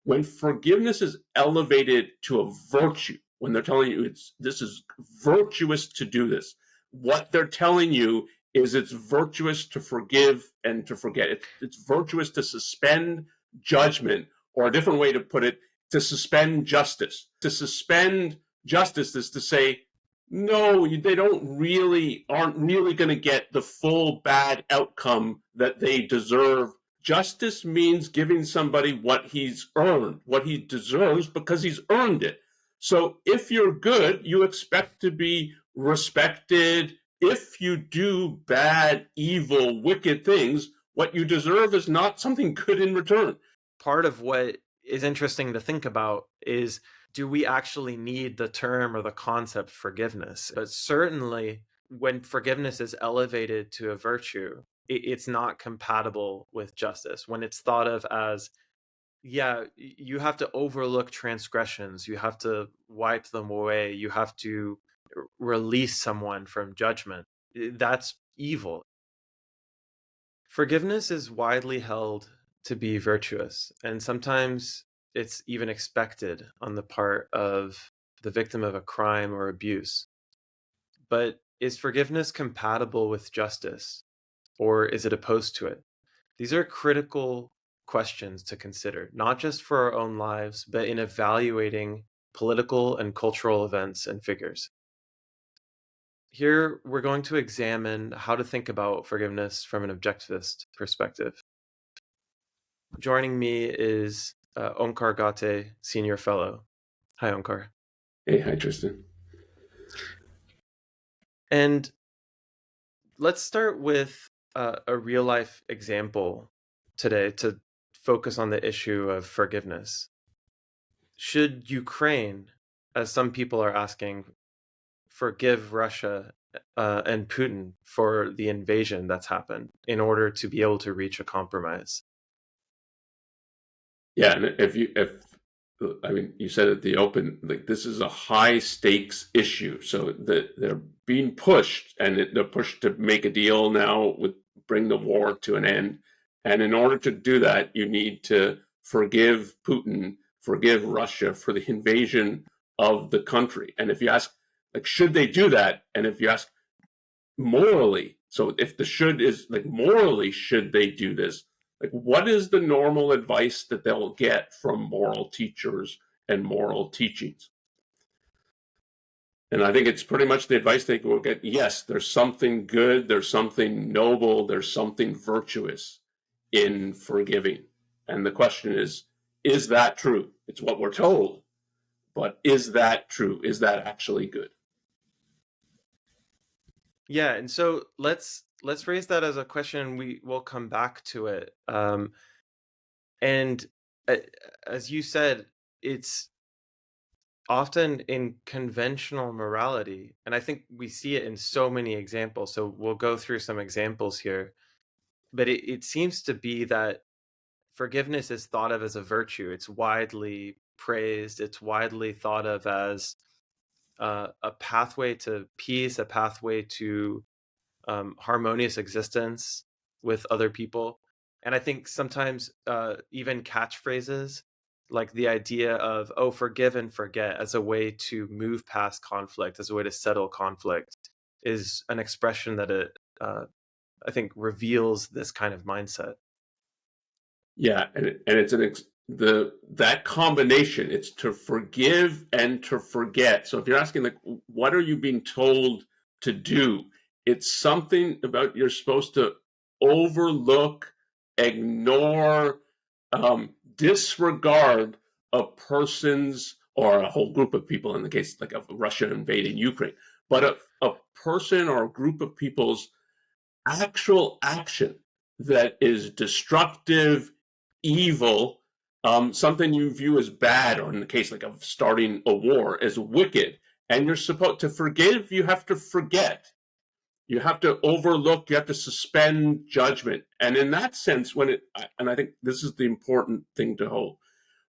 When forgiveness is elevated to a virtue, when they're telling you this is virtuous to do this, what they're telling you is it's virtuous to forgive and to forget. It's virtuous to suspend judgment, or a different way to put it, to suspend justice. To suspend justice is to say, no, they aren't really going to get the full bad outcome that they deserve. Justice means giving somebody what he's earned, what he deserves, because he's earned it. So if you're good, you expect to be respected. If you do bad, evil, wicked things, what you deserve is not something good in return. Part of what is interesting to think about is, do we actually need the term or the concept forgiveness? But certainly when forgiveness is elevated to a virtue, it's not compatible with justice. When it's thought of as, yeah, you have to overlook transgressions, you have to wipe them away, you have to release someone from judgment, that's evil. Forgiveness is widely held to be virtuous, and sometimes it's even expected on the part of the victim of a crime or abuse. But is forgiveness compatible with justice, or is it opposed to it? These are critical questions to consider, not just for our own lives, but in evaluating political and cultural events and figures. Here, we're going to examine how to think about forgiveness from an objectivist perspective. Joining me is Onkar Ghate, Senior Fellow. Hi, Onkar. Hey, hi, Tristan. And let's start with a real-life example today to focus on the issue of forgiveness. Should Ukraine, as some people are asking, forgive Russia and Putin for the invasion that's happened in order to be able to reach a compromise? Yeah, and you said at the open, like, this is a high stakes issue. So they're being pushed, and they're pushed to make a deal now with bring the war to an end. And in order to do that, you need to forgive Putin, forgive Russia for the invasion of the country. And if you ask, like, should they do that? And if you ask morally, so if the should is like morally, should they do this? Like, what is the normal advice that they'll get from moral teachers and moral teachings? And I think it's pretty much the advice they will get. Yes, there's something good, there's something noble, there's something virtuous in forgiving. And the question is that true? It's what we're told, but is that true? Is that actually good? Yeah, and so let's raise that as a question. We will come back to it. And as you said, it's often in conventional morality, and I think we see it in so many examples. So we'll go through some examples here. But it seems to be that forgiveness is thought of as a virtue. It's widely praised. It's widely thought of as a pathway to peace, a pathway to harmonious existence with other people. And I think sometimes even catchphrases, like the idea of, oh, forgive and forget, as a way to move past conflict, as a way to settle conflict, is an expression that I think reveals this kind of mindset. Yeah, and it's that combination. It's to forgive and to forget. So if you're asking, like, what are you being told to do? It's something about you're supposed to overlook, ignore, disregard a person's, or a whole group of people, in the case like of Russia invading Ukraine, but a person or a group of people's actual action that is destructive, evil, something you view as bad, or in the case like of starting a war, as wicked. And you're supposed to forgive, you have to forget. You have to overlook, you have to suspend judgment. And in that sense, and I think this is the important thing to hold,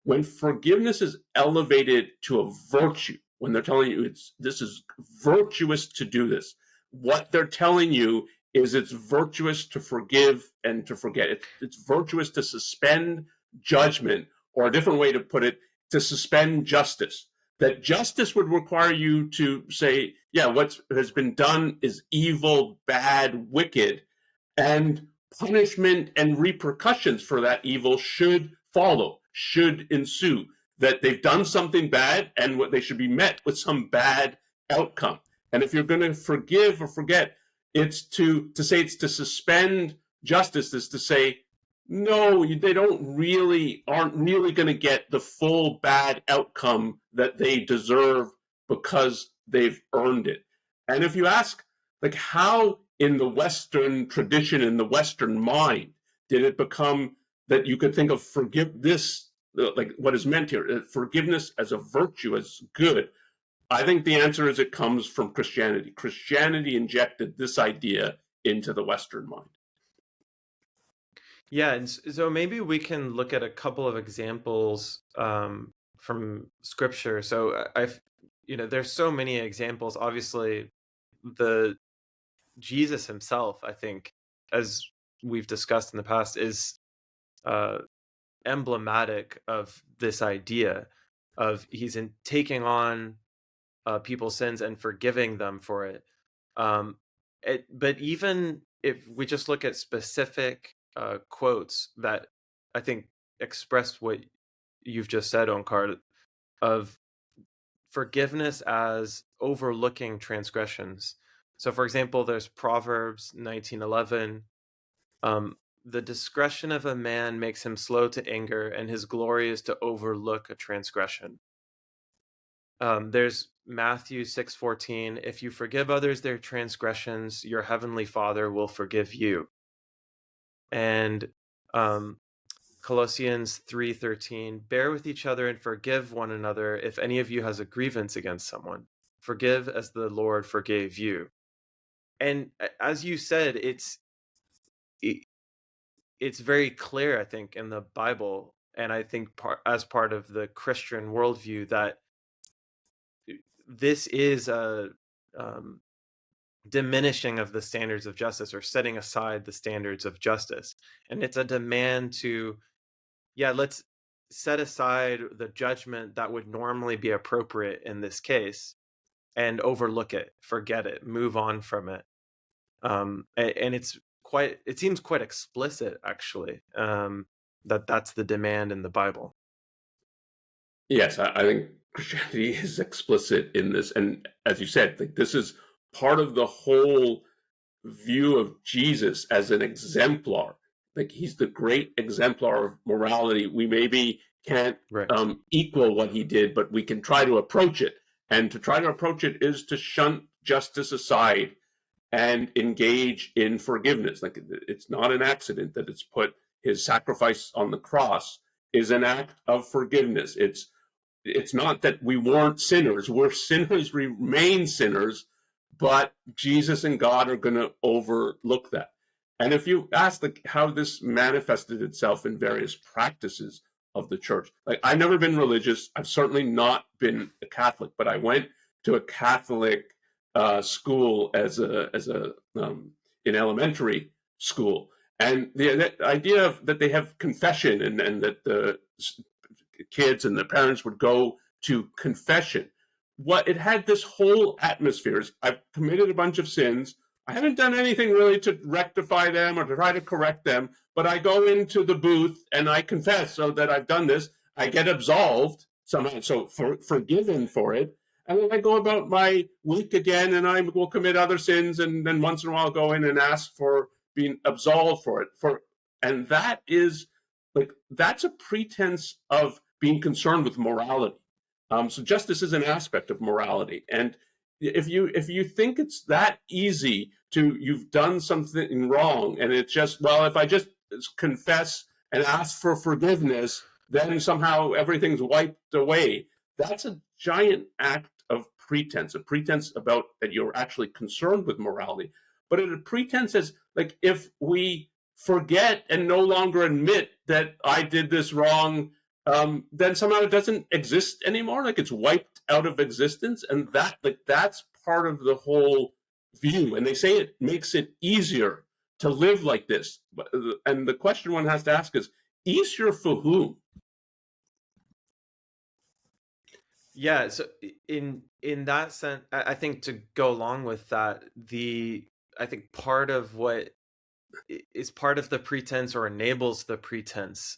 when forgiveness is elevated to a virtue, when they're telling you this is virtuous to do this, what they're telling you is it's virtuous to forgive and to forget. It's virtuous to suspend judgment, or a different way to put it, to suspend justice. That justice would require you to say, yeah, what has been done is evil, bad, wicked, and punishment and repercussions for that evil should follow, should ensue. That they've done something bad and what they should be met with some bad outcome. And if you're going to forgive or forget, it's to say it's to suspend justice, is to say, no, they aren't really going to get the full bad outcome that they deserve because they've earned it. And if you ask, like, how in the Western tradition, in the Western mind, did it become that you could think of forgiveness, like what is meant here, forgiveness as a virtue, as good? I think the answer is it comes from Christianity. Christianity injected this idea into the Western mind. Yeah, and so maybe we can look at a couple of examples from Scripture. So there's so many examples. Obviously, Jesus himself, I think, as we've discussed in the past, is emblematic of this idea of he's taking on people's sins and forgiving them for it. But even if we just look at specific quotes that I think express what you've just said, Onkar, of forgiveness as overlooking transgressions. So, for example, there's Proverbs 19:11. The discretion of a man makes him slow to anger, and his glory is to overlook a transgression. There's Matthew 6:14. If you forgive others their transgressions, your heavenly Father will forgive you. And Colossians 3:13. Bear with each other and forgive one another if any of you has a grievance against someone. Forgive as the Lord forgave you. And as you said, it's very clear, I think, in the Bible, and I think as part of the Christian worldview, that this is a diminishing of the standards of justice, or setting aside the standards of justice. And it's a demand to, let's set aside the judgment that would normally be appropriate in this case and overlook it, forget it, move on from it. And it seems quite explicit, actually, that that's the demand in the Bible. Yes, I think Christianity is explicit in this. And as you said, like, this is part of the whole view of Jesus as an exemplar. Like, he's the great exemplar of morality. We maybe can't equal what he did, but we can try to approach it. And to try to approach it is to shunt justice aside and engage in forgiveness. Like, it's not an accident that it's put his sacrifice on the cross is an act of forgiveness. It's not that we weren't sinners. We're sinners, remain sinners, but Jesus and God are going to overlook that. And if you ask how this manifested itself in various practices of the church, like, I've never been religious. I've certainly not been a Catholic, but I went to a Catholic school as in elementary school, and the idea of that they have confession and that the kids and the parents would go to confession. What it had this whole atmosphere is, I've committed a bunch of sins. I haven't done anything really to rectify them or to try to correct them, but I go into the booth and I confess so that I've done this. I get absolved somehow, so forgiven for it. And then I go about my week again, and I will commit other sins, and then once in a while go in and ask for being absolved for it. And that is that's a pretense of being concerned with morality. So justice is an aspect of morality, and if you think it's that easy you've done something wrong, and it's just, well, if I just confess and ask for forgiveness, then somehow everything's wiped away. That's a giant act of pretense, a pretense about that you're actually concerned with morality. But a pretense is like, if we forget and no longer admit that I did this wrong, then somehow it doesn't exist anymore. Like, it's wiped out of existence, and that's part of the whole view. And they say it makes it easier to live like this. And the question one has to ask is, easier for whom? Yeah, so in that sense, I think to go along with that, I think part of what is part of the pretense or enables the pretense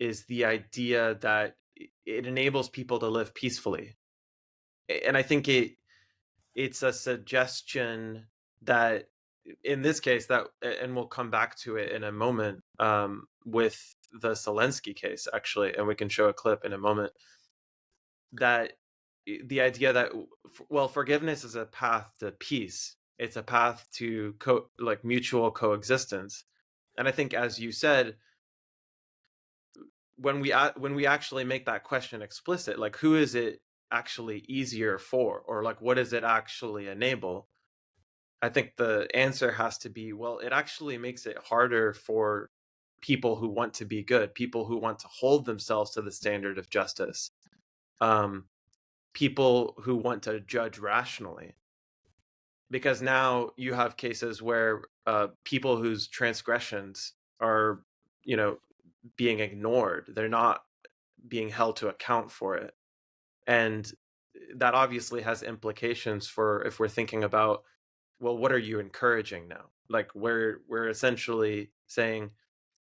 is the idea that it enables people to live peacefully. And I think it's a suggestion that in this case that, and we'll come back to it in a moment, with the Zelensky case actually, and we can show a clip in a moment, that the idea that, well, forgiveness is a path to peace. It's a path to like mutual coexistence. And I think, as you said, when we actually make that question explicit, like who is it actually easier for, or like what does it actually enable? I think the answer has to be, well, it actually makes it harder for people who want to be good, people who want to hold themselves to the standard of justice, people who want to judge rationally. Because now you have cases where people whose transgressions are, being ignored. They're not being held to account for it. And that obviously has implications for if we're thinking about, well, what are you encouraging now? Like we're essentially saying,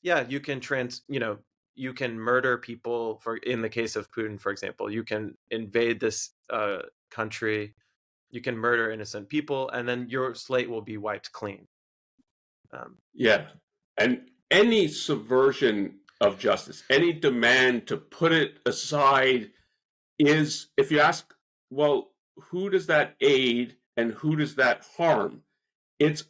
yeah, you can you can murder people, for in the case of Putin, for example, you can invade this country, you can murder innocent people, and then your slate will be wiped clean. Yeah. And any subversion of justice, any demand to put it aside is, if you ask, well, who does that aid and who does that harm? Its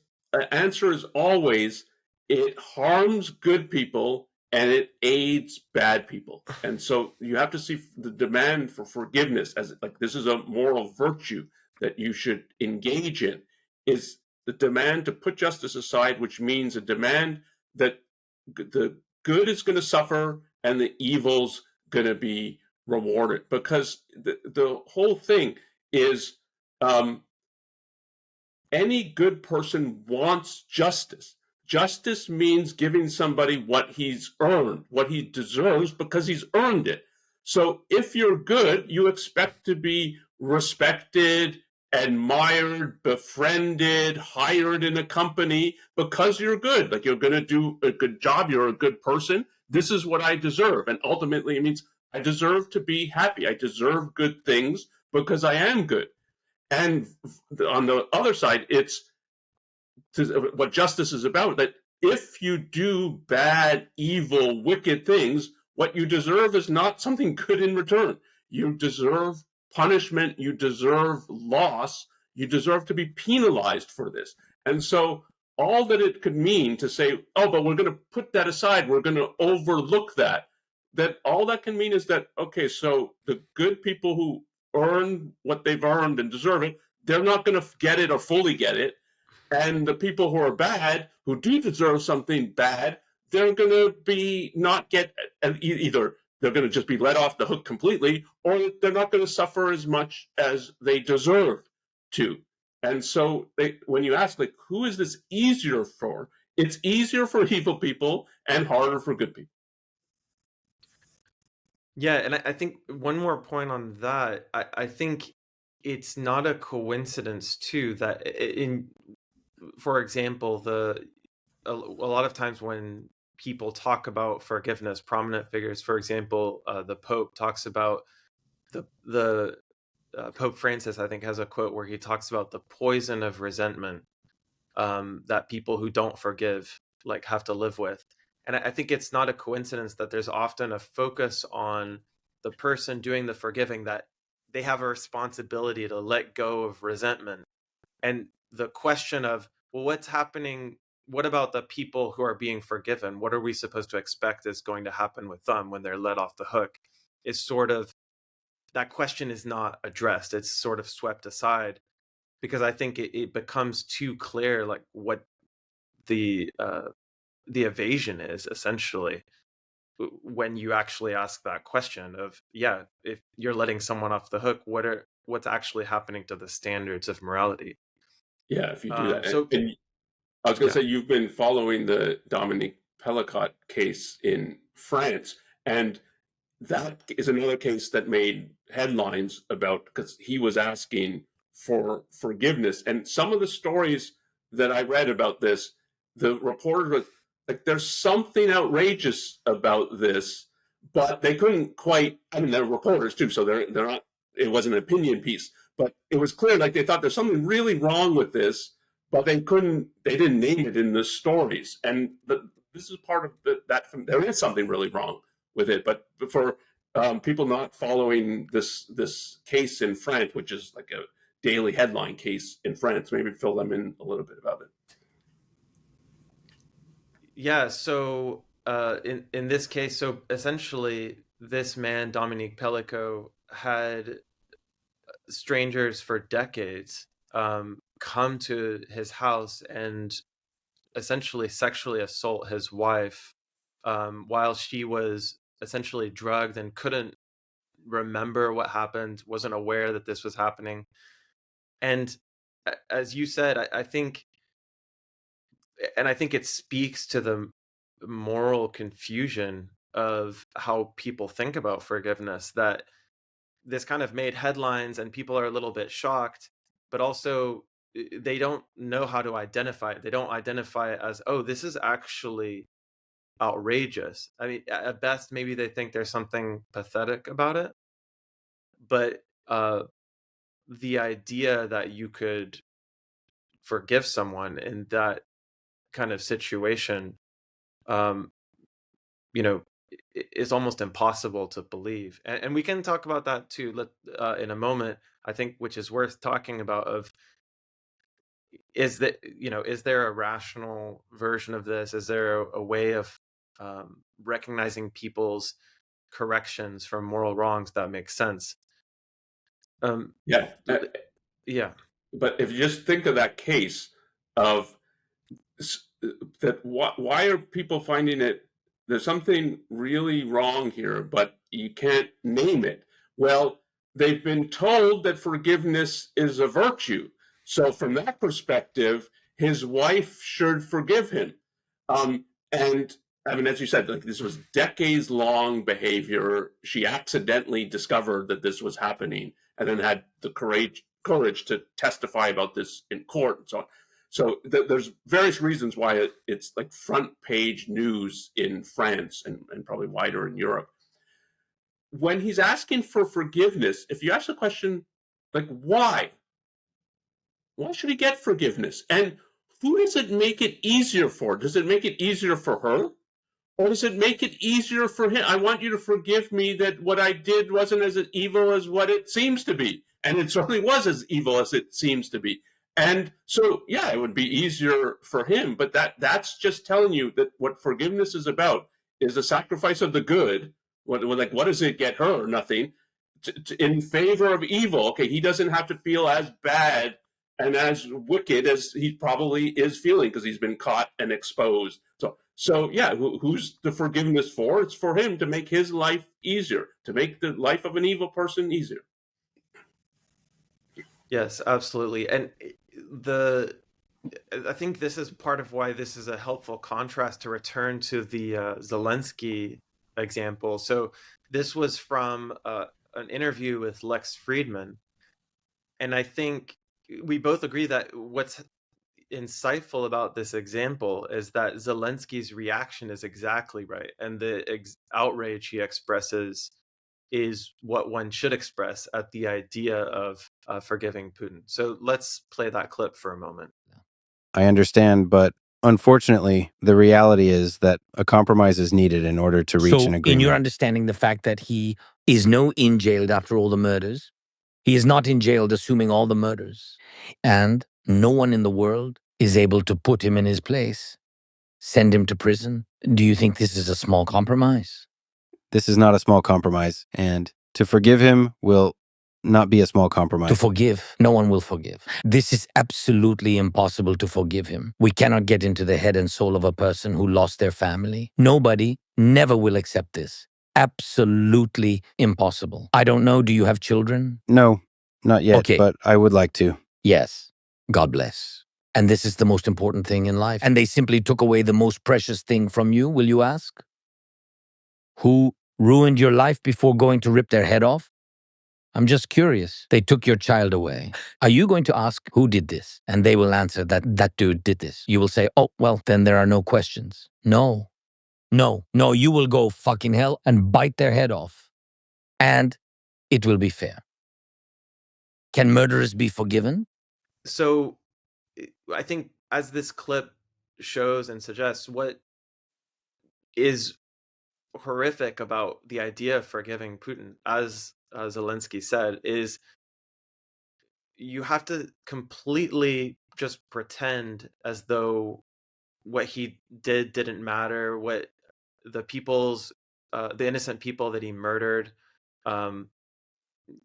answer is always it harms good people and it aids bad people. And so you have to see the demand for forgiveness as like this is a moral virtue that you should engage in, is the demand to put justice aside, which means a demand that the good is going to suffer and the evil's going to be rewarded. Because the whole thing is any good person wants justice. Justice means giving somebody what he's earned, what he deserves because he's earned it. So if you're good, you expect to be respected, admired, befriended, hired in a company because you're good. Like you're going to do a good job, you're a good person. This is what I deserve. And ultimately, it means I deserve to be happy. I deserve good things because I am good. And on the other side, it's what justice is about, that if you do bad, evil, wicked things, what you deserve is not something good in return. You deserve punishment, you deserve loss, you deserve to be penalized for this. And so all that it could mean to say, oh, but we're going to put that aside, we're going to overlook that, that all that can mean is that, okay, so the good people who earn what they've earned and deserve it, they're not going to get it or fully get it. And the people who are bad, who do deserve something bad, they're going to be not get, either they're going to just be let off the hook completely, or they're not going to suffer as much as they deserve to. And so when you ask, like, who is this easier for? It's easier for evil people and harder for good people. Yeah, and I think one more point on that. I think it's not a coincidence too that for example, a lot of times when people talk about forgiveness, prominent figures, for example, the Pope talks about the Pope Francis, I think, has a quote where he talks about the poison of resentment that people who don't forgive like have to live with. And I think it's not a coincidence that there's often a focus on the person doing the forgiving, that they have a responsibility to let go of resentment. And the question of, well, what's happening? What about the people who are being forgiven? What are we supposed to expect is going to happen with them when they're let off the hook? Is sort of, that question is not addressed. It's sort of swept aside because I think it becomes too clear, like what the evasion is essentially when you actually ask that question of, yeah, if you're letting someone off the hook, what's actually happening to the standards of morality? Yeah, if you do that. So And I was going yeah. to say, you've been following the Dominique Pellicot case in France. And that is another case that made headlines about, because he was asking for forgiveness. And some of the stories that I read about this, the reporter was like, there's something outrageous about this, but they couldn't quite, I mean, they're reporters too, so they're not, it wasn't an opinion piece, but it was clear, like they thought there's something really wrong with this, but they didn't name it in the stories. And this is part of that, there is something really wrong with it. But for people not following this case in France, which is like a daily headline case in France, maybe fill them in a little bit about it. Yeah, so in this case, so essentially this man, Dominique Pellico, had strangers for decades come to his house and essentially sexually assault his wife while she was essentially drugged and couldn't remember what happened, wasn't aware that this was happening. And as you said, I think it speaks to the moral confusion of how people think about forgiveness, that this kind of made headlines and people are a little bit shocked, but also they don't know how to identify it. They don't identify it as, oh, this is actually outrageous. I mean, at best, maybe they think there's something pathetic about it. But the idea that you could forgive someone in that kind of situation, is almost impossible to believe. And we can talk about that too in a moment, I think, which is worth talking about, of is there a rational version of this? Is there a way of recognizing people's corrections from moral wrongs that makes sense? Yeah. Yeah. But if you just think of that case of that, why are people finding it, there's something really wrong here, but you can't name it? Well, they've been told that forgiveness is a virtue. So from that perspective, his wife should forgive him. And I mean, as you said, like, this was decades-long behavior. She accidentally discovered that this was happening and then had the courage to testify about this in court and so on. So there's various reasons why it's like front page news in France and probably wider in Europe. When he's asking for forgiveness, if you ask the question, like, why? Why should he get forgiveness? And who does it make it easier for? Does it make it easier for her? Or does it make it easier for him? I want you to forgive me that what I did wasn't as evil as what it seems to be. And it certainly was as evil as it seems to be. And so, yeah, it would be easier for him. But that's just telling you that what forgiveness is about is the sacrifice of the good. What does it get her? Nothing. In favor of evil. Okay, he doesn't have to feel as bad and as wicked as he probably is feeling because he's been caught and exposed. So yeah, who's the forgiveness for? It's for him to make his life easier, to make the life of an evil person easier. Yes, absolutely. And I think this is part of why this is a helpful contrast to return to the Zelensky example. So this was from an interview with Lex Friedman. And I think we both agree that what's insightful about this example is that Zelensky's reaction is exactly right. And the outrage he expresses is what one should express at the idea of forgiving Putin. So let's play that clip for a moment. I understand, but unfortunately, the reality is that a compromise is needed in order to reach an agreement. In your understanding, the fact that he is in jailed after all the murders, he is not in jailed assuming all the murders, and no one in the world is able to put him in his place, send him to prison. Do you think this is a small compromise? This is not a small compromise, and to forgive him will not be a small compromise. To forgive, no one will forgive. This is absolutely impossible to forgive him. We cannot get into the head and soul of a person who lost their family. Nobody never will accept this. Absolutely impossible. I don't know, do you have children? No, not yet, Okay. But I would like to. Yes. God bless. And this is the most important thing in life. And they simply took away the most precious thing from you, will you ask? Who ruined your life before going to rip their head off? I'm just curious. They took your child away. Are you going to ask who did this? And they will answer that dude did this. You will say, oh, well, then there are no questions. No, you will go fucking hell and bite their head off. And it will be fair. Can murderers be forgiven? So I think as this clip shows and suggests, what is horrific about the idea of forgiving Putin, as Zelensky said, is you have to completely just pretend as though what he did didn't matter, what the innocent people that he murdered,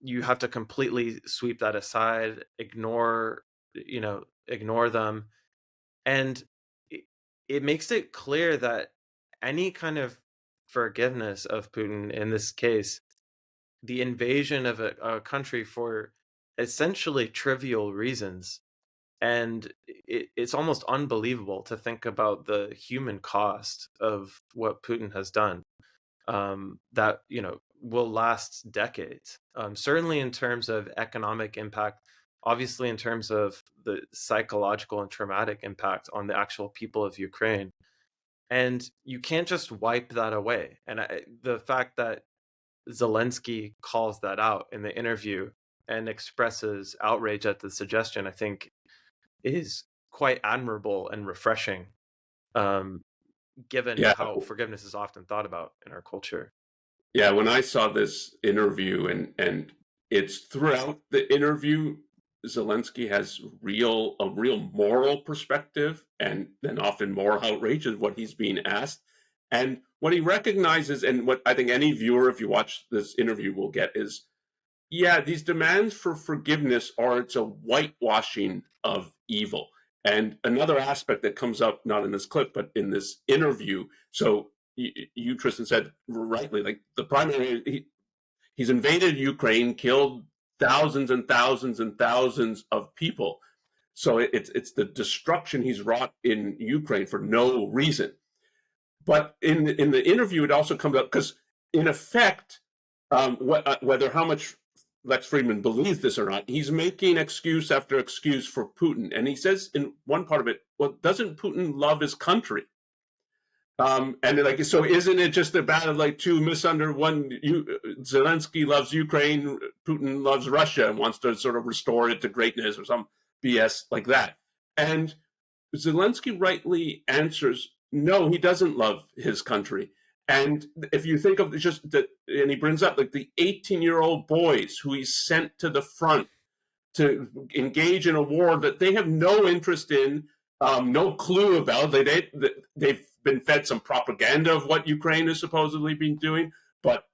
you have to completely sweep that aside, ignore them. And it makes it clear that any kind of forgiveness of Putin, in this case, the invasion of a country for essentially trivial reasons, and it's almost unbelievable to think about the human cost of what Putin has done, that will last decades. Certainly in terms of economic impact, obviously in terms of the psychological and traumatic impact on the actual people of Ukraine. And you can't just wipe that away. And the fact that Zelensky calls that out in the interview and expresses outrage at the suggestion, I think, is quite admirable and refreshing, given how forgiveness is often thought about in our culture. Yeah, when I saw this interview, and it's throughout the interview, Zelensky has a real moral perspective, and then often more outrageous what he's being asked. And what he recognizes, and what I think any viewer, if you watch this interview, will get is, yeah, these demands for forgiveness it's a whitewashing of evil. And another aspect that comes up, not in this clip, but in this interview. So you Tristan, said rightly, like the primary, he's invaded Ukraine, killed thousands and thousands and thousands of people. So it's the destruction he's wrought in Ukraine for no reason. But in the interview, it also comes up because, in effect, whether how much Lex Friedman believes this or not, he's making excuse after excuse for Putin. And he says in one part of it, well, doesn't Putin love his country? And so isn't it just about like two Zelensky loves Ukraine, Putin loves Russia and wants to sort of restore it to greatness or some BS like that. And Zelensky rightly answers, no, he doesn't love his country. And if you think of just that, and he brings up like the 18-year-old boys who he sent to the front to engage in a war that they have no interest in, no clue about. They've been fed some propaganda of what Ukraine has supposedly been doing, but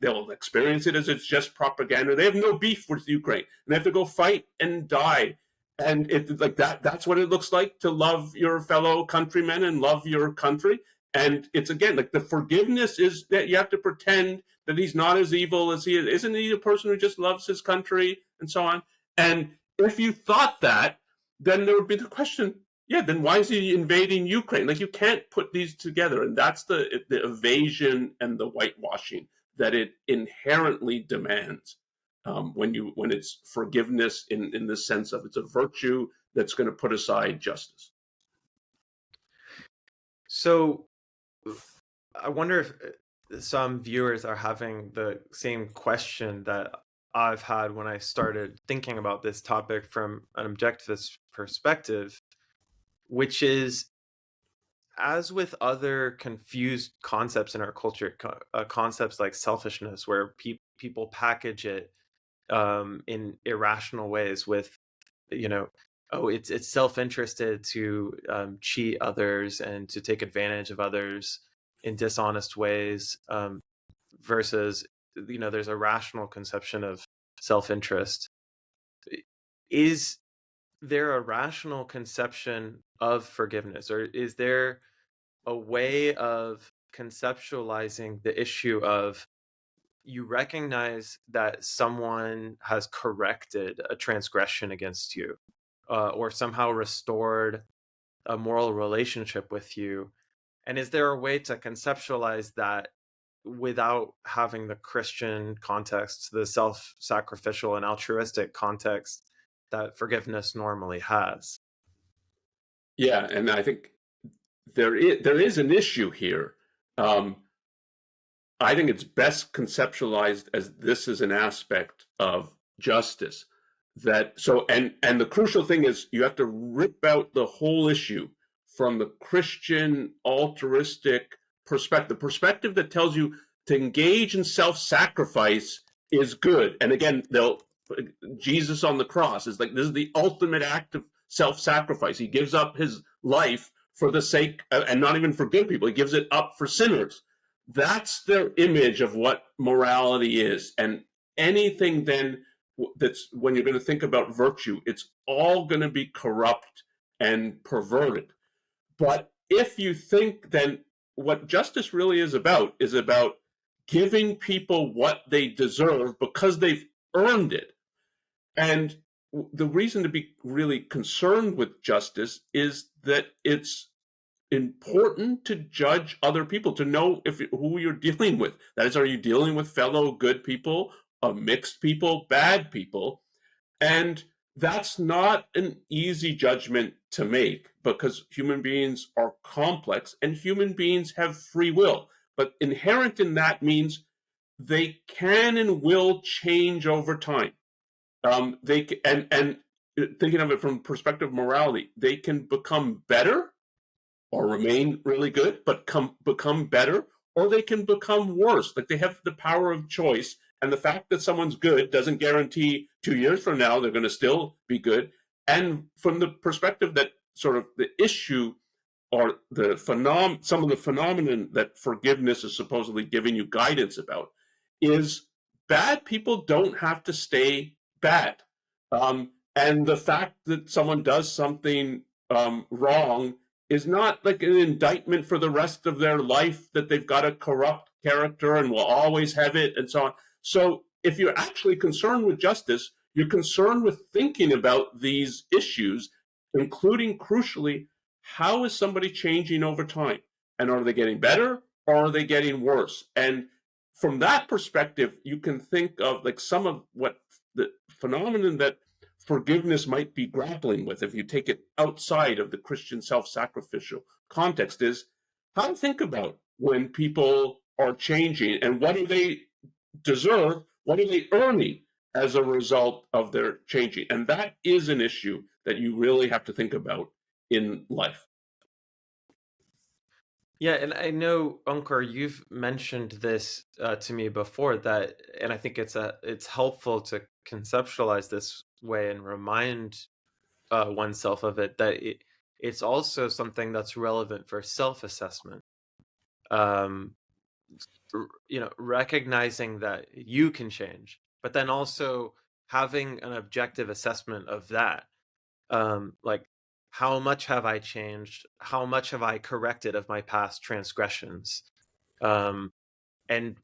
they'll experience it as it's just propaganda. They have no beef with Ukraine, and they have to go fight and die. And it like that's what it looks like to love your fellow countrymen and love your country. And it's, again, like the forgiveness is that you have to pretend that he's not as evil as he is. Isn't he a person who just loves his country and so on? And if you thought that, then there would be the question, yeah, then why is he invading Ukraine? Like, you can't put these together. And that's the evasion and the whitewashing that it inherently demands when it's forgiveness in the sense of it's a virtue that's going to put aside justice. So I wonder if some viewers are having the same question that I've had when I started thinking about this topic from an objectivist perspective, which is, as with other confused concepts in our culture, concepts like selfishness, where people package it in irrational ways with, it's self-interested to cheat others and to take advantage of others in dishonest ways, versus, there's a rational conception of self-interest. Is there a rational conception of forgiveness, or is there a way of conceptualizing the issue of, you recognize that someone has corrected a transgression against you, or somehow restored a moral relationship with you, and is there a way to conceptualize that without having the Christian context, the self-sacrificial and altruistic context that forgiveness normally has. Yeah, and I think there is an issue here. I think it's best conceptualized as this is an aspect of justice. And the crucial thing is you have to rip out the whole issue from the Christian altruistic perspective that tells you to engage in self-sacrifice is good. And again, Jesus on the cross is like, this is the ultimate act of self-sacrifice. He gives up his life for the sake, and not even for good people, he gives it up for sinners. That's their image of what morality is. And anything then that's, when you're going to think about virtue, it's all going to be corrupt and perverted. But if you think then what justice really is about giving people what they deserve because they've earned it. And the reason to be really concerned with justice is that it's important to judge other people, to know who you're dealing with. That is, are you dealing with fellow good people, mixed people, bad people? And that's not an easy judgment to make, because human beings are complex and human beings have free will. But inherent in that means they can and will change over time. Thinking of it from the perspective of morality, they can become better or remain really good, but become better, or they can become worse. Like, they have the power of choice. And the fact that someone's good doesn't guarantee 2 years from now they're going to still be good. And from the perspective that sort of the issue or some of the phenomenon that forgiveness is supposedly giving you guidance about is bad people don't have to stay bad. And the fact that someone does something wrong is not like an indictment for the rest of their life that they've got a corrupt character and will always have it and so on. So if you're actually concerned with justice, you're concerned with thinking about these issues, including, crucially, how is somebody changing over time? And are they getting better or are they getting worse? And from that perspective, you can think of like some of what the phenomenon that forgiveness might be grappling with, if you take it outside of the Christian self-sacrificial context, is how to think about when people are changing and what do they deserve, what are they earning as a result of their changing. And that is an issue that you really have to think about in life. Yeah, and I know, Onkar, you've mentioned this to me before, and I think it's helpful to conceptualize this way and remind oneself of it, that it's also something that's relevant for self-assessment. Recognizing that you can change, but then also having an objective assessment of that. Like, how much have I changed? How much have I corrected of my past transgressions? And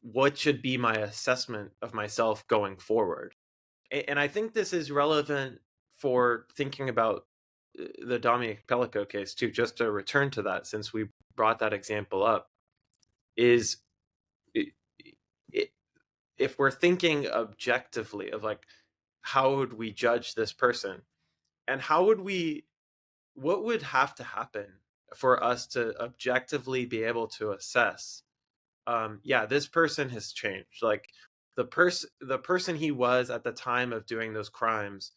what should be my assessment of myself going forward? And I think this is relevant for thinking about the Dominic Pellico case too, just to return to that, since we brought that example up, is if we're thinking objectively of like, how would we judge this person, and what would have to happen for us to objectively be able to assess, this person has changed. Like, the person he was at the time of doing those crimes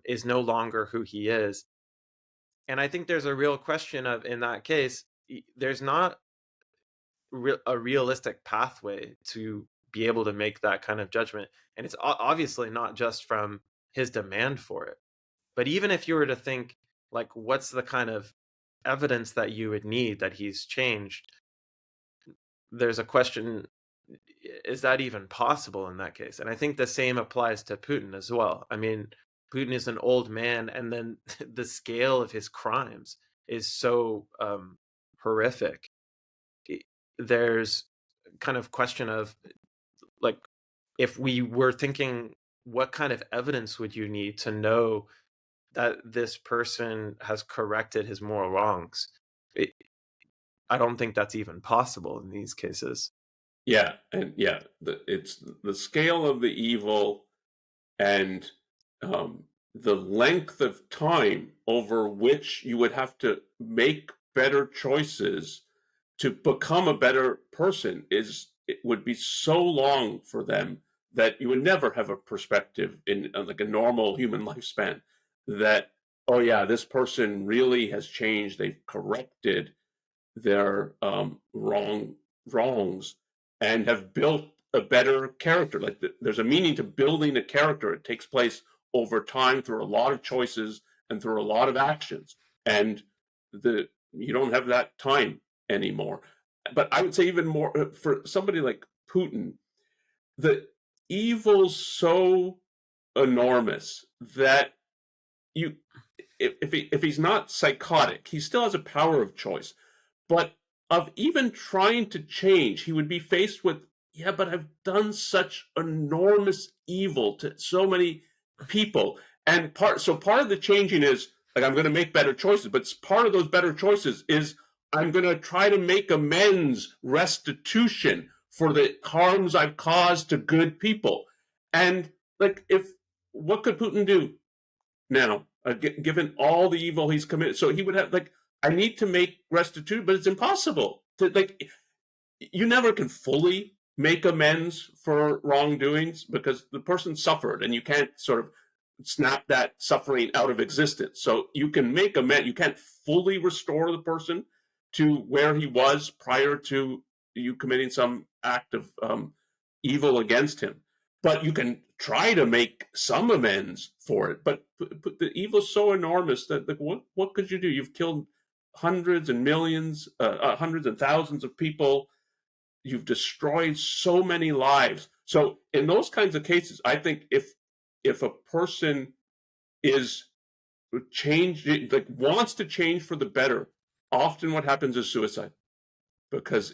is no longer who he is. And I think there's a real question of, in that case, there's not a realistic pathway to be able to make that kind of judgment. And it's obviously not just from his demand for it. But even if you were to think, like, what's the kind of evidence that you would need that he's changed, there's a question, is that even possible in that case? And I think the same applies to Putin as well. I mean, Putin is an old man, and then the scale of his crimes is so horrific. There's kind of question of, like, if we were thinking, what kind of evidence would you need to know that this person has corrected his moral wrongs? I don't think that's even possible in these cases. Yeah, and yeah, it's the scale of the evil and the length of time over which you would have to make better choices to become a better person it would be so long for them that you would never have a perspective in like a normal human lifespan that, oh yeah, this person really has changed, they've corrected their wrongs and have built a better character. Like there's a meaning to building a character. It takes place over time through a lot of choices and through a lot of actions, and you don't have that time anymore. But I would say even more for somebody like Putin, the evil's so enormous that you if he's not psychotic, he still has a power of choice. But of even trying to change, he would be faced with, yeah, but I've done such enormous evil to so many people. And part of the changing is like I'm going to make better choices, but part of those better choices is I'm going to try to make amends, restitution for the harms I've caused to good people. And like what could Putin do now, given all the evil he's committed? So he would have like, I need to make restitution, but it's impossible to like. You never can fully make amends for wrongdoings because the person suffered, and you can't sort of snap that suffering out of existence. So you can make amends. You can't fully restore the person to where he was prior to you committing some act of evil against him. But you can try to make some amends for it. But the evil is so enormous that like, what could you do? You've killed hundreds and millions, hundreds and thousands of people. You've destroyed so many lives. So in those kinds of cases, I think if a person is changed, like wants to change for the better, often what happens is suicide, because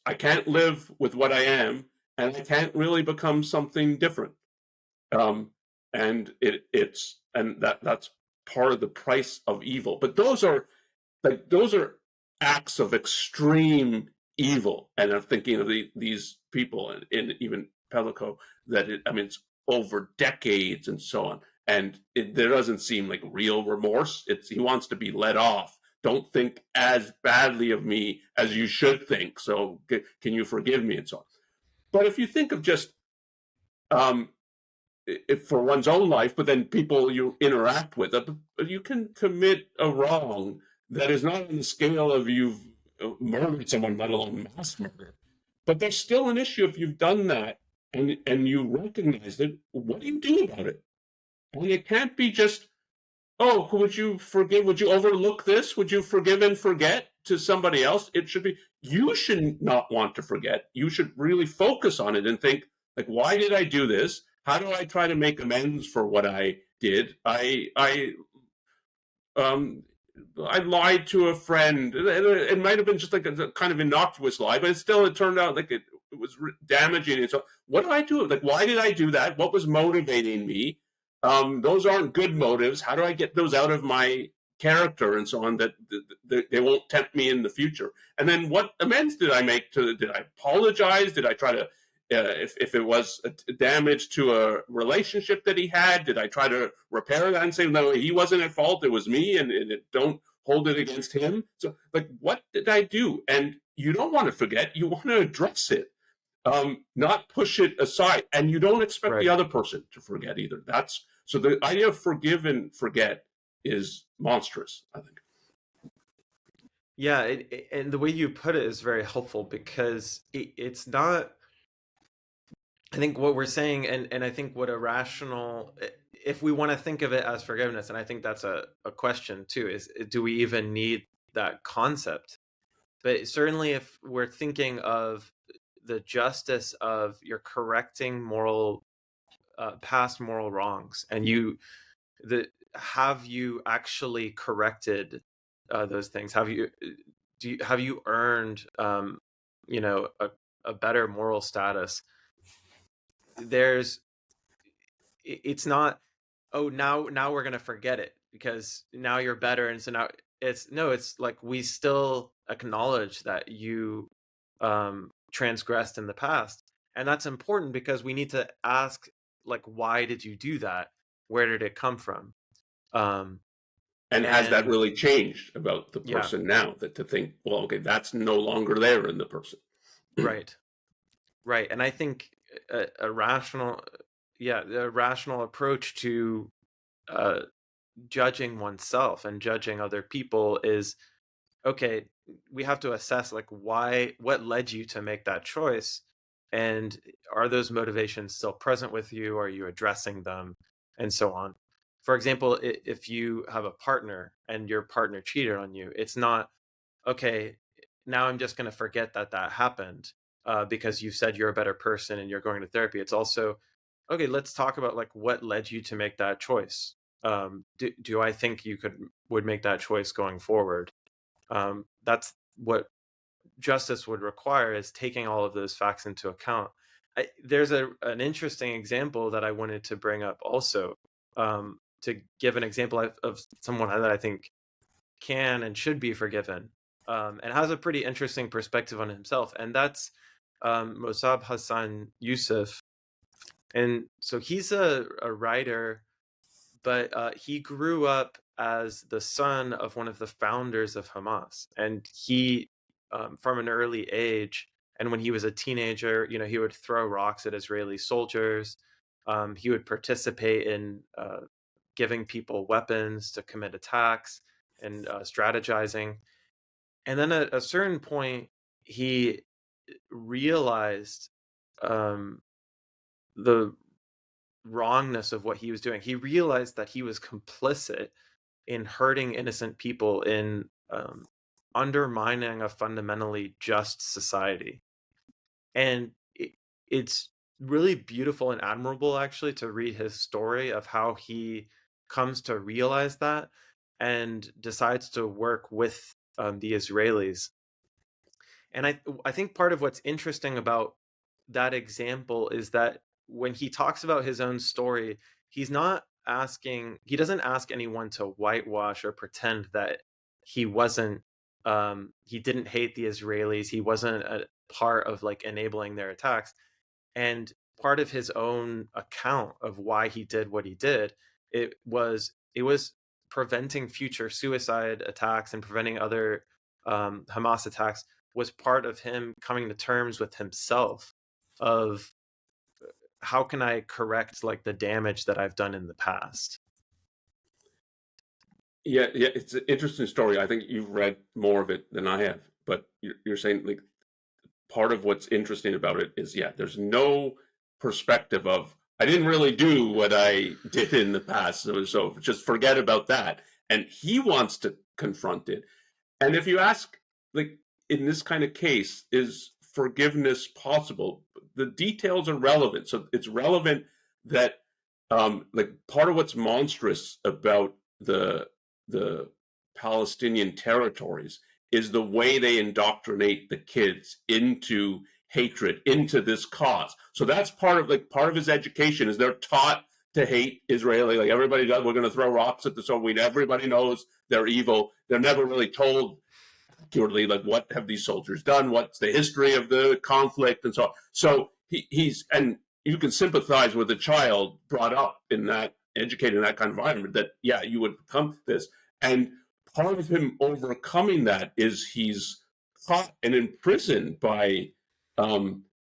I can't live with what I am, and I can't really become something different. And that's part of the price of evil. But those are acts of extreme evil. And I'm thinking of these people in even Pellico that it's over decades and so on. And there doesn't seem like real remorse. He wants to be let off. Don't think as badly of me as you should think. So can you forgive me and so on. But if you think of just for one's own life, but then people you interact with, you can commit a wrong that is not on the scale of you've murdered someone, let alone mass murder. But there's still an issue if you've done that and you recognize it. What do you do about it? I mean, it can't be just, oh, would you forgive? Would you overlook this? Would you forgive and forget to somebody else? It should be, you should not want to forget. You should really focus on it and think, like, why did I do this? How do I try to make amends for what I did? I lied to a friend. It might have been just like a kind of innocuous lie, but it turned out like it was damaging. And so what do I do? Like, why did I do that? What was motivating me? Those aren't good motives. How do I get those out of my character and so on, that they won't tempt me in the future? And then what amends did I make? Did I apologize? Did I try to, if it was a damage to a relationship that he had, did I try to repair that and say, no, he wasn't at fault, it was me, and don't hold it against him? So, like, what did I do? And you don't want to forget, you want to address it, not push it aside. And you don't expect the other person to forget either. So the idea of forgive and forget is monstrous, I think. Yeah, and the way you put it is very helpful, because it's not, I think what we're saying, and I think what a rational, if we want to think of it as forgiveness, and I think that's a question too, is do we even need that concept? But certainly if we're thinking of the justice of you're correcting past moral wrongs, and have you actually corrected those things? Have you earned a better moral status? It's not, oh, now we're gonna forget it because now you're better, and so now it's like we still acknowledge that you transgressed in the past. And that's important because we need to ask, like, why did you do that? Where did it come from? And has that really changed about the Yeah. person now? That to think, well, okay, that's no longer there in the person. Right. And I think a rational approach to judging oneself and judging other people is, okay, we have to assess, like, what led you to make that choice, and are those motivations still present with you? Are you addressing them, and so on? For example, if you have a partner and your partner cheated on you, it's not, okay, now I'm just going to forget that happened because you said you're a better person and you're going to therapy. It's also, okay, let's talk about, like, what led you to make that choice. Do I think you would make that choice going forward? That's what justice would require, is taking all of those facts into account. There's an interesting example that I wanted to bring up also, to give an example of someone that I think can and should be forgiven, and has a pretty interesting perspective on himself, and that's Mosab Hassan Yousef. And so he's a writer, but he grew up as the son of one of the founders of Hamas, and he, from an early age, and when he was a teenager, he would throw rocks at Israeli soldiers. He would participate in giving people weapons to commit attacks and strategizing. And then at a certain point, he realized the wrongness of what he was doing. He realized that he was complicit in hurting innocent people, in undermining a fundamentally just society. And it's really beautiful and admirable, actually, to read his story of how he comes to realize that and decides to work with the Israelis. And I think part of what's interesting about that example is that when he talks about his own story, he doesn't ask anyone to whitewash or pretend that he didn't hate the Israelis. He wasn't a part of, like, enabling their attacks. And part of his own account of why he did what he did, it was preventing future suicide attacks and preventing other Hamas attacks, was part of him coming to terms with himself of, how can I correct, like, the damage that I've done in the past? Yeah, it's an interesting story. I think you've read more of it than I have, but you're saying, like, part of what's interesting about it is, there's no perspective of, I didn't really do what I did in the past, so just forget about that. And he wants to confront it. And if you ask, like, in this kind of case, is forgiveness possible? The details are relevant. So it's relevant that, like, part of what's monstrous about the Palestinian territories is the way they indoctrinate the kids into hatred, into this cause. So that's part of his education, is they're taught to hate Israeli. Like, everybody does. We're going to throw rocks at the Soviet. Everybody knows they're evil. They're never really told accurately, like, what have these soldiers done? What's the history of the conflict, and so on. So he's, and you can sympathize with a child brought up in that, educated in that kind of environment, that you would become this. And part of him overcoming that is he's caught and imprisoned by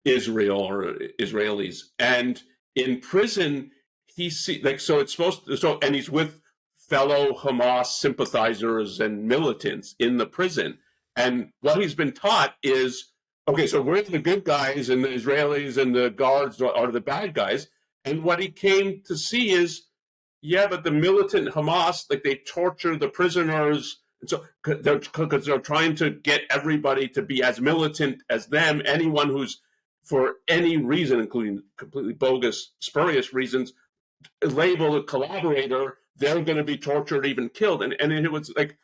Israel or Israelis, and in prison he and he's with fellow Hamas sympathizers and militants in the prison. And what he's been taught is, okay, so we're the good guys, and the Israelis and the guards are the bad guys. And what he came to see is, but the militant Hamas, like, they torture the prisoners. And so, because they're trying to get everybody to be as militant as them. Anyone who's, for any reason, including completely bogus, spurious reasons, labeled a collaborator, they're going to be tortured, even killed. And it was like,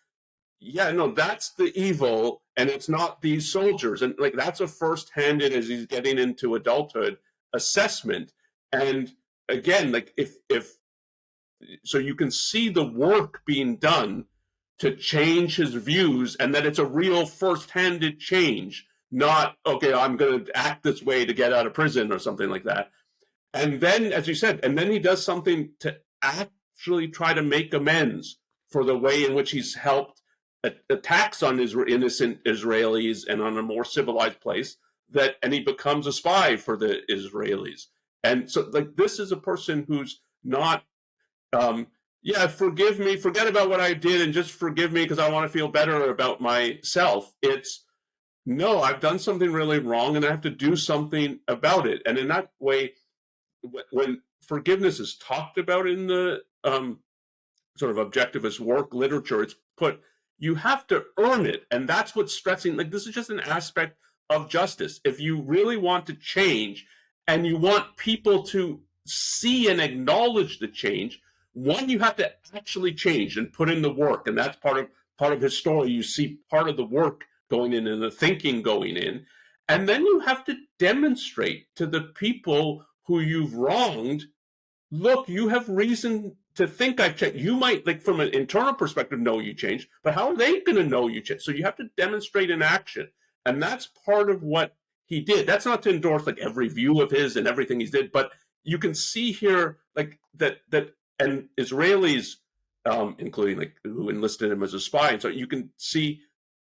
that's the evil, and it's not these soldiers. And, like, that's a first-handed, as he's getting into adulthood, assessment. And again, like, if so you can see the work being done to change his views, and that it's a real first-handed change, not, okay, I'm going to act this way to get out of prison or something like that. And then, as you said, and then he does something to actually try to make amends for the way in which he's helped attacks on innocent Israelis and on a more civilized place, and he becomes a spy for the Israelis. And so, like, this is a person who's not, forgive me, forget about what I did and just forgive me because I want to feel better about myself. It's, no, I've done something really wrong and I have to do something about it. And in that way, when forgiveness is talked about in the sort of objectivist work literature, it's put, you have to earn it. And that's what's stressing. Like, this is just an aspect of justice. If you really want to change and you want people to see and acknowledge the change, one, you have to actually change and put in the work. And that's part of his story. You see part of the work going in and the thinking going in. And then you have to demonstrate to the people who you've wronged, look, you have reason to think I've changed. You might, like, from an internal perspective, know you changed, but how are they going to know you changed? So you have to demonstrate in action. And that's part of what he did. That's not to endorse, like, every view of his and everything he's did, but you can see here, like, that and Israelis, including, like, who enlisted him as a spy, and so you can see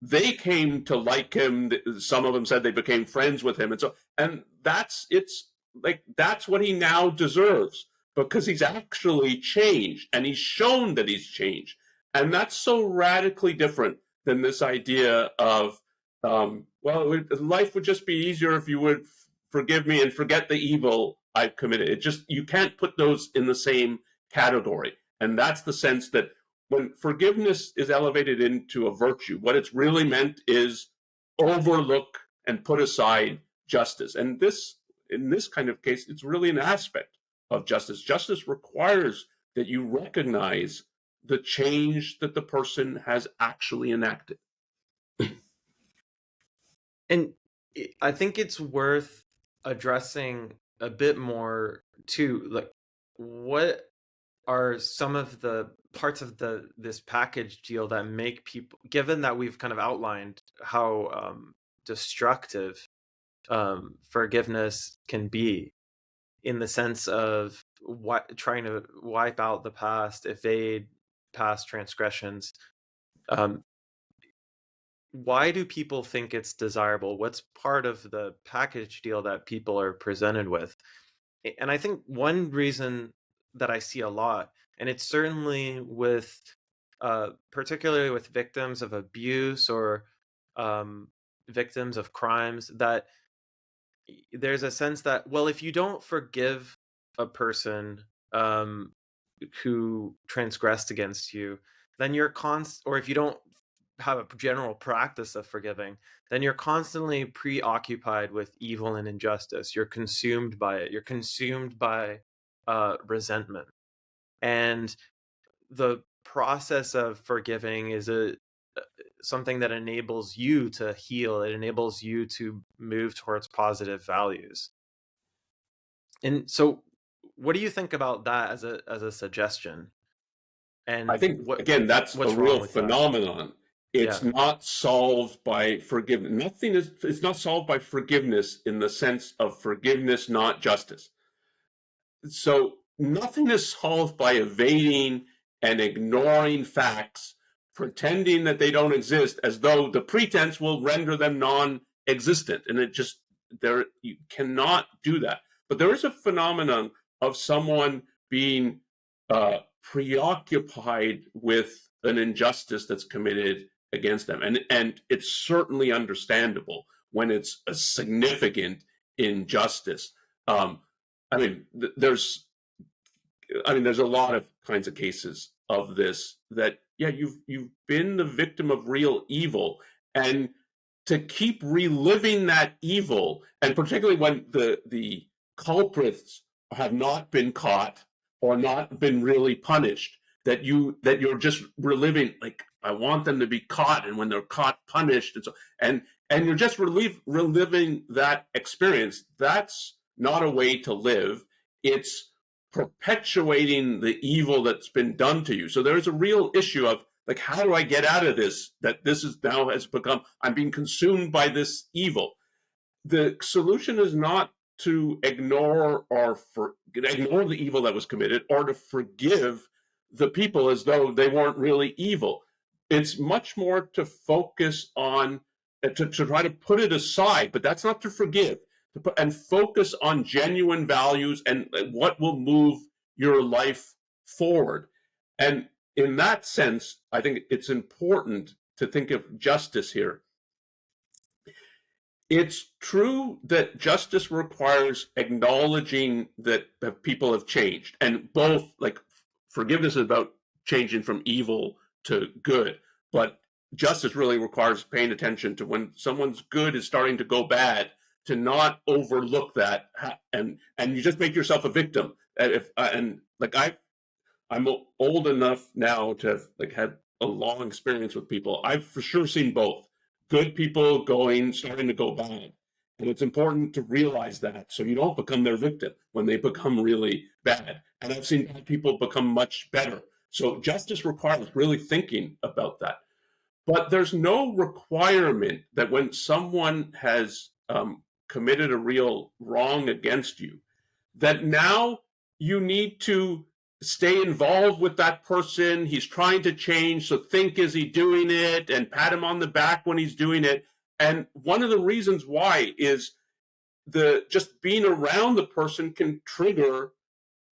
they came to like him. Some of them said they became friends with him, and that's what he now deserves, because he's actually changed and he's shown that he's changed. And that's so radically different than this idea of, life would just be easier if you would forgive me and forget the evil I've committed. You can't put those in the same category. And that's the sense that when forgiveness is elevated into a virtue, what it's really meant is overlook and put aside justice. And in this kind of case, it's really an aspect of justice. Justice requires that you recognize the change that the person has actually enacted. And I think it's worth addressing a bit more too, like, what are some of the parts of this package deal that make people, given that we've kind of outlined how destructive forgiveness can be, in the sense of trying to wipe out the past, evade past transgressions. Why do people think it's desirable? What's part of the package deal that people are presented with? And I think one reason that I see a lot, and it's certainly with, particularly with victims of abuse or victims of crimes, that there's a sense that, well, if you don't forgive a person who transgressed against you, then you're or if you don't have a general practice of forgiving, then you're constantly preoccupied with evil and injustice. You're consumed by it. You're consumed by resentment. And the process of forgiving is something that enables you to heal. It enables you to move towards positive values. And so, what do you think about that as a suggestion? And I think, again, that's a real phenomenon. It's not solved by forgiveness. It's not solved by forgiveness in the sense of forgiveness, not justice. So nothing is solved by evading and ignoring facts, pretending that they don't exist, as though the pretense will render them non-existent. And you cannot do that. But there is a phenomenon of someone being preoccupied with an injustice that's committed against them. And it's certainly understandable when it's a significant injustice. There's a lot of kinds of cases of this that, you've been the victim of real evil, and to keep reliving that evil, and particularly when the culprits have not been caught or not been really punished, that you're just reliving, like, I want them to be caught, and when they're caught, punished, and you're just reliving that experience. That's not a way to live. It's perpetuating the evil that's been done to you. So there's a real issue of like, how do I get out of this? That this is now has become, I'm being consumed by this evil. The solution is not to ignore ignore the evil that was committed, or to forgive the people as though they weren't really evil. It's much more to focus on, to try to put it aside, but that's not to forgive, and focus on genuine values and what will move your life forward. And in that sense, I think it's important to think of justice here. It's true that justice requires acknowledging that people have changed, and both, like, forgiveness is about changing from evil to good, but justice really requires paying attention to when someone's good is starting to go bad, to not overlook that, and you just make yourself a victim. I'm old enough now to have had a long experience with people. I've for sure seen both. Good people starting to go bad. And it's important to realize that, so you don't become their victim when they become really bad. And I've seen bad people become much better. So justice requires really thinking about that. But there's no requirement that when someone has committed a real wrong against you, that now you need to stay involved with that person. He's trying to change, so think, is he doing it? And pat him on the back when he's doing it. And one of the reasons why is just being around the person can trigger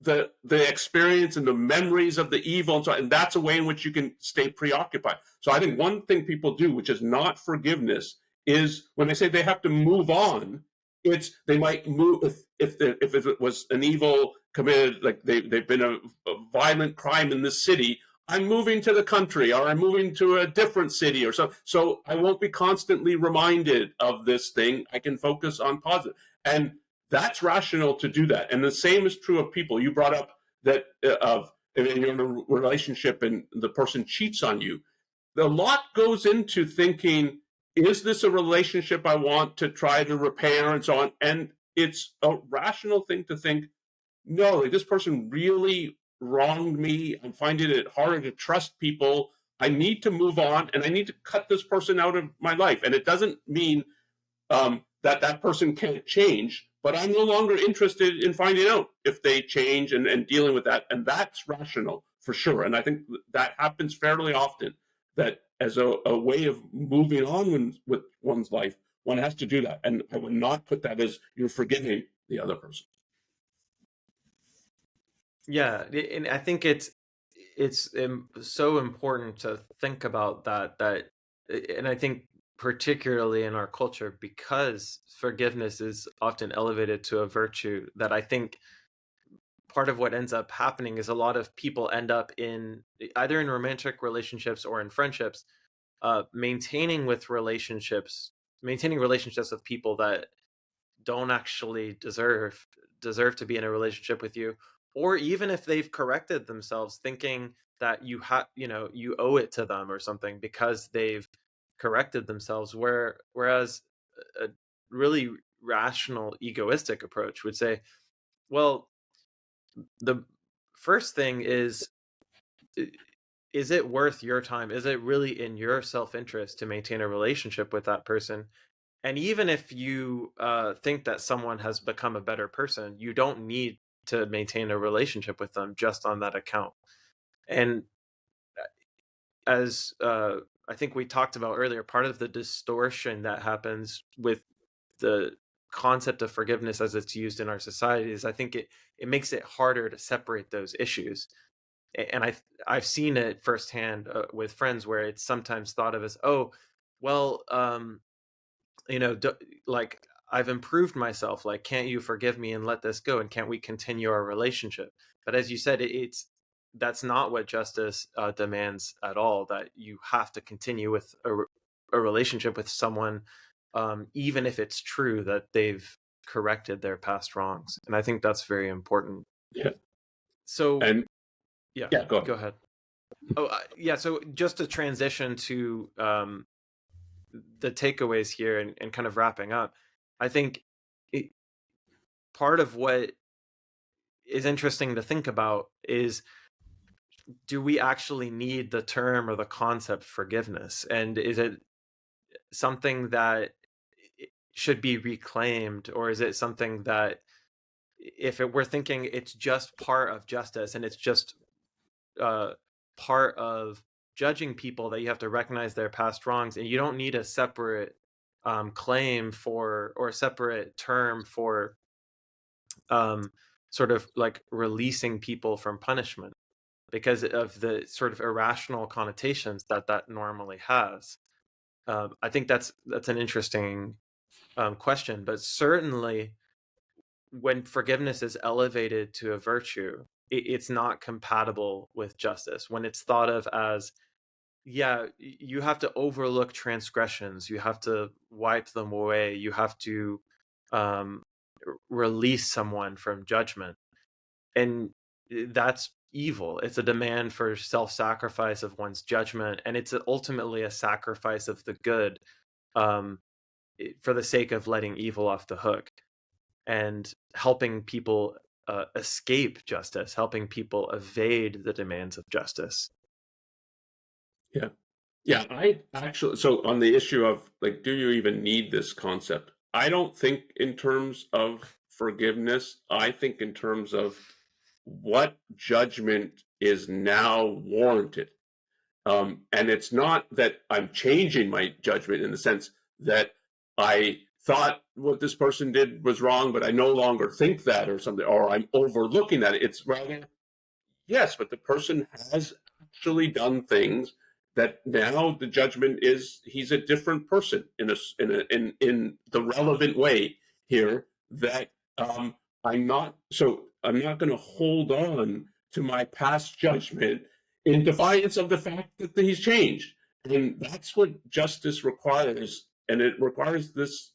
the experience and the memories of the evil, and so, and that's a way in which you can stay preoccupied. So I think one thing people do, which is not forgiveness, is when they say they have to move on, they might move if it was an evil committed, like they've been a violent crime in this city, I'm moving to the country, or I'm moving to a different city, or so I won't be constantly reminded of this thing. I can focus on positive, and that's rational to do that. And the same is true of people. You brought up that if you're in a relationship and the person cheats on you, a lot goes into thinking, is this a relationship I want to try to repair, and so on? And it's a rational thing to think, no, this person really wronged me. I'm finding it harder to trust people. I need to move on, and I need to cut this person out of my life. And it doesn't mean that person can't change, but I'm no longer interested in finding out if they change and dealing with that. And that's rational for sure. And I think that happens fairly often, that as a way of moving on with one's life, one has to do that. And I would not put that as you're forgiving the other person. Yeah, and I think it's so important to think about that, and I think particularly in our culture, because forgiveness is often elevated to a virtue, that I think part of what ends up happening is a lot of people end up in either in romantic relationships or in friendships, maintaining relationships with people that don't actually deserve to be in a relationship with you, or even if they've corrected themselves, thinking that you owe it to them or something because they've corrected themselves, whereas a really rational, egoistic approach would say, well, the first thing is it worth your time? Is it really in your self-interest to maintain a relationship with that person? And even if you think that someone has become a better person, you don't need to maintain a relationship with them just on that account. And as I think we talked about earlier, part of the distortion that happens with the concept of forgiveness as it's used in our society is, I think it makes it harder to separate those issues. And I've seen it firsthand with friends, where it's sometimes thought of as, oh, well, like, I've improved myself, like, can't you forgive me and let this go, and can't we continue our relationship? But as you said, that's not what justice demands at all, that you have to continue with a relationship with someone, even if it's true that they've corrected their past wrongs. And I think that's very important. Yeah. So yeah, go ahead. Yeah, so just to transition to the takeaways here, and kind of wrapping up, I think part of what is interesting to think about is do we actually need the term or the concept forgiveness? And is it something that should be reclaimed, or is it something that, if we're thinking it's just part of justice and it's just part of judging people, that you have to recognize their past wrongs and you don't need a separate claim for, or a separate term for sort of like releasing people from punishment because of the sort of irrational connotations that normally has? I think that's an interesting question, but certainly when forgiveness is elevated to a virtue, it's not compatible with justice. When it's thought of as, yeah, you have to overlook transgressions, you have to wipe them away, you have to release someone from judgment, and that's evil. It's a demand for self-sacrifice of one's judgment, and it's ultimately a sacrifice of the good for the sake of letting evil off the hook and helping people escape justice, helping people evade the demands of justice. Yeah. Yeah, I actually, so on the issue of like, do you even need this concept? I don't think in terms of forgiveness. I think in terms of what judgment is now warranted. And it's not that I'm changing my judgment in the sense that I thought what this person did was wrong, but I no longer think that or something, or I'm overlooking that. It's rather, yes, but the person has actually done things that now the judgment is he's a different person in the relevant way here, that I'm not going to hold on to my past judgment in defiance of the fact that he's changed. And that's what justice requires. And it requires this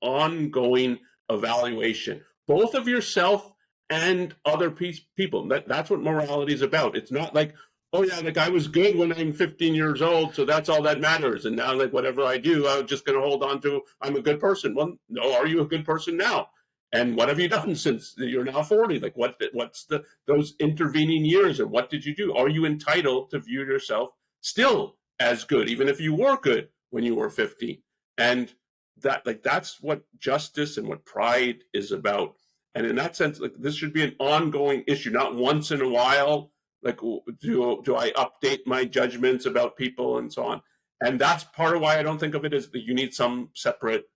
ongoing evaluation, both of yourself and other people. That's what morality is about. It's not like, oh yeah, like I was good when I'm 15 years old, so that's all that matters. And now, like, whatever I do, I'm just going to hold on to, I'm a good person. Well, no, are you a good person now? And what have you done since you're now 40? Like, what's those intervening years, and what did you do? Are you entitled to view yourself still as good, even if you were good when you were 15? And that's what justice and what pride is about. And in that sense, like, this should be an ongoing issue, not once in a while. Like, do I update my judgments about people and so on? And that's part of why I don't think of it as that you need some separate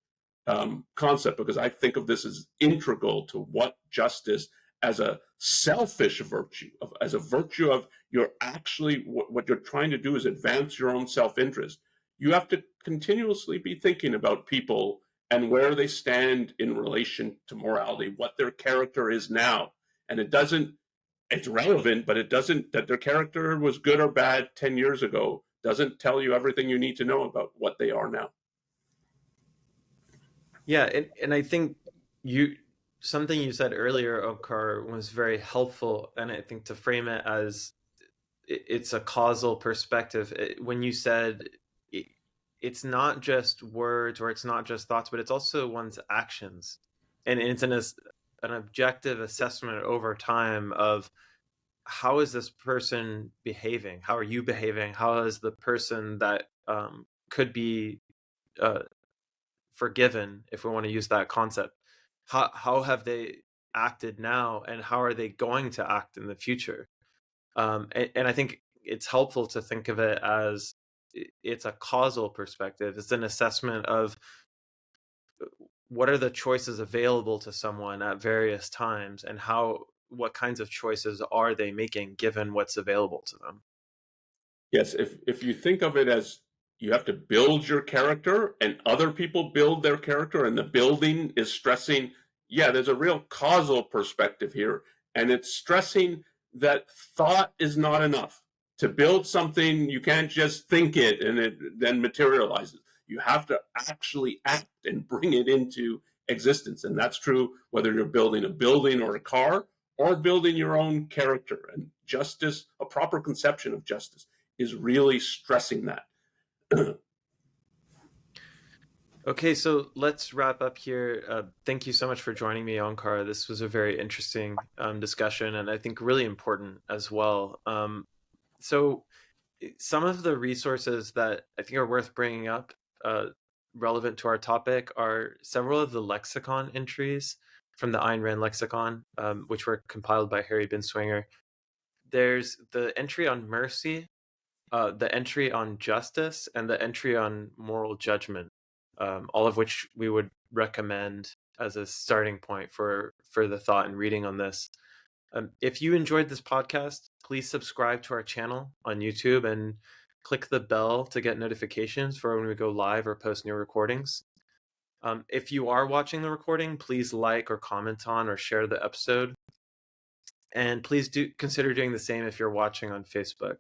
concept, because I think of this as integral to what justice as a selfish virtue, as a virtue of you're actually, what you're trying to do is advance your own self-interest. You have to continuously be thinking about people and where they stand in relation to morality, what their character is now. And it's relevant, but it doesn't, that their character was good or bad 10 years ago, doesn't tell you everything you need to know about what they are now. Yeah, and I think something you said earlier, Onkar, was very helpful, and I think to frame it as it's a causal perspective. When you said it's not just words or it's not just thoughts, but it's also one's actions, and it's an objective assessment over time of how is this person behaving? How are you behaving? How is the person that could be forgiven, if we want to use that concept, how have they acted now, and how are they going to act in the future? And I think it's helpful to think of it as it's a causal perspective. It's an assessment of what are the choices available to someone at various times, and what kinds of choices are they making given what's available to them. Yes, if you think of it as you have to build your character and other people build their character, and the building is stressing, yeah, there's a real causal perspective here. And it's stressing that thought is not enough. To build something, you can't just think it and it then materializes. You have to actually act and bring it into existence. And that's true whether you're building a building or a car, or building your own character. And justice, a proper conception of justice, is really stressing that. Okay, so let's wrap up here. Thank you so much for joining me, Onkar. This was a very interesting discussion, and I think really important as well. So some of the resources that I think are worth bringing up, relevant to our topic, are several of the lexicon entries from the Ayn Rand lexicon, which were compiled by Harry Binswanger. There's the entry on mercy, the entry on justice, and the entry on moral judgment, all of which we would recommend as a starting point for the thought and reading on this. If you enjoyed this podcast, please subscribe to our channel on YouTube and click the bell to get notifications for when we go live or post new recordings. If you are watching the recording, please like or comment on or share the episode. And please do consider doing the same if you're watching on Facebook.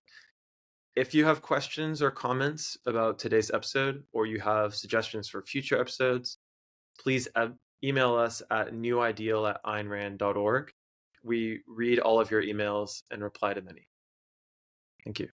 If you have questions or comments about today's episode, or you have suggestions for future episodes, please email us at newideal@aynrand.org. We read all of your emails and reply to many. Thank you.